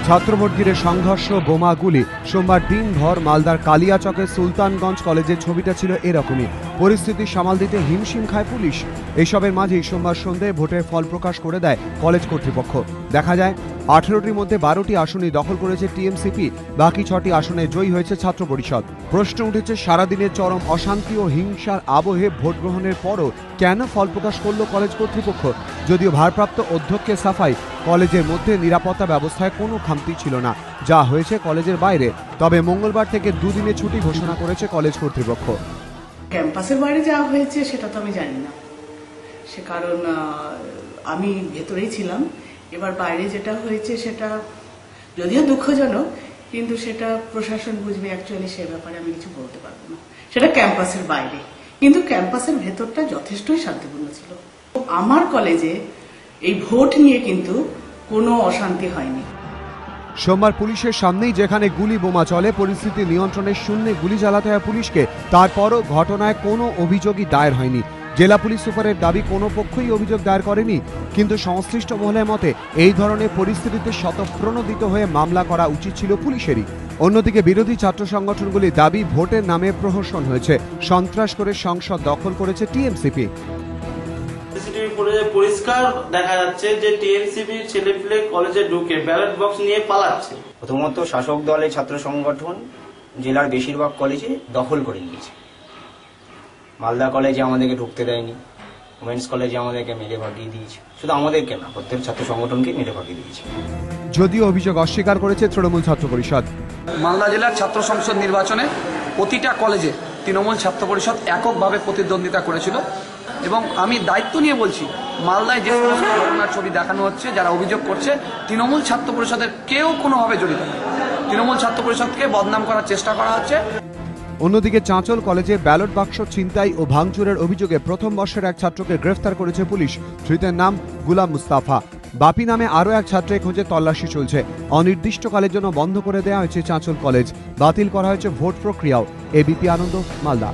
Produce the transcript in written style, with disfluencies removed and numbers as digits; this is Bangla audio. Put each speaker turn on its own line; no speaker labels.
ছাত্রভোট ঘিরে সংঘর্ষ, বোমাগুলি। সোমবার দিনভর মালদার কালিয়াচকের সুলতানগঞ্জ কলেজের ছবিটা ছিল এরকমই। পরিস্থিতি সামাল দিতে হিমশিম খায় পুলিশ। এইসবের মাঝেই সোমবার সন্ধ্যায় ভোটের ফল প্রকাশ করে দেয় কলেজ কর্তৃপক্ষ। দেখা যায় 18টির মধ্যে 12টি আসনই দখল করেছে টিএমসিপি, বাকি 6টি আসনে জয়ী হয়েছে ছাত্র পরিষদ। প্রশ্ন উঠেছে, সারাদিনের চরম অশান্তি ও হিংসার আবহে ভোট গ্রহণের পরও কেন ফল প্রকাশ করল কলেজ কর্তৃপক্ষ? যদিও ভারপ্রাপ্ত অধ্যক্ষের সাফাই, কলেজের মধ্যে নিরাপত্তা ব্যবস্থায় কোনো খামতি ছিল না, যা হয়েছে কলেজের বাইরে। তবে মঙ্গলবার থেকে দুদিনের ছুটি ঘোষণা করেছে কলেজ কর্তৃপক্ষ।
ক্যাম্পাসের বাইরে যা হয়েছে সেটা তো আমি জানি না, সে কারণ আমি ভেতরেই ছিলাম। এবার বাইরে যেটা হয়েছে সেটা যদিও দুঃখজনক, কিন্তু সেটা প্রশাসন বুঝবে। অ্যাকচুয়ালি সে ব্যাপারে আমি কিছু বলতে পারবো না। সেটা ক্যাম্পাসের বাইরে, কিন্তু ক্যাম্পাসের ভেতরটা যথেষ্টই শান্তিপূর্ণ ছিল। আমার কলেজে এই ভোট নিয়ে কিন্তু কোনো অশান্তি হয়নি।
সোমবার পুলিশের সামনেই যেখানে গুলি বোমা চলে, পরিস্থিতি নিয়ন্ত্রণের শূন্যে গুলি চালাতে হয় পুলিশকে, তারপরও ঘটনায় কোনো অভিযোগই দায়ের হয়নি। জেলা পুলিশ সুপারের দাবি, কোনো পক্ষই অভিযোগ দায়ের করেনি। কিন্তু সংশ্লিষ্ট মহলের মতে এই ধরনের পরিস্থিতিতে স্বতঃপ্রণোদিত হয়ে মামলা করা উচিত ছিল পুলিশেরই। অন্যদিকে বিরোধী ছাত্র সংগঠনগুলির দাবি, ভোটের নামে প্রহসন হয়েছে, সন্ত্রাস করে সংসদ দখল করেছে টিএমসিপি।
পরিষ্কার দেখা যাচ্ছে যে টিএমসিপি ছেলেপিলে কলেজে ঢুকে ব্যালট বক্স নিয়ে পালাচ্ছে।
প্রথমত শাসক দলের ছাত্র সংগঠন জেলার বেশিরভাগ কলেজে দখল করে নিয়েছে। মালদা কলেজে আমাদেরকে ঢুকতে দেয়নি, ওমেন্স কলেজে আমাদেরকে মেরে ভাগিয়ে দিয়েছে। শুধু আমাদেরকে না, প্রত্যেক ছাত্র সংগঠনকে মেরে ভাগিয়ে দিয়েছে।
যদিও অভিযোগ অস্বীকার করেছে তৃণমূল ছাত্র পরিষদ।
মালদা জেলার ছাত্র সংসদ নির্বাচনে প্রতিটা কলেজে তৃণমূল ছাত্র পরিষদ এককভাবে প্রতিদ্বন্দ্বিতা করেছিল। এবং আমি দায়িত্ব নিয়ে বলছি, মালদায় যে সমস্ত ঘটনার ছবি দেখানো হচ্ছে, যারা অভিযোগ করছে, তৃণমূল ছাত্র পরিষদের কেউ কোনোভাবে জড়িত নেই। তৃণমূল ছাত্র পরিষদকে বদনাম করার চেষ্টা করা হচ্ছে।
অন্যদিকে চাঁচল কলেজে ব্যালট বাক্স ছিনতাই ও ভাঙচুরের অভিযোগে প্রথম বর্ষের এক ছাত্রকে গ্রেফতার করেছে পুলিশ। ধৃতের নাম গুলাম মুস্তাফা। বাপি নামে আরও এক ছাত্রের খোঁজে তল্লাশি চলছে। অনির্দিষ্টকালের জন্য বন্ধ করে দেওয়া হয়েছে চাঁচল কলেজ। বাতিল করা হয়েছে ভোট প্রক্রিয়াও। এবিপি আনন্দ, মালদা।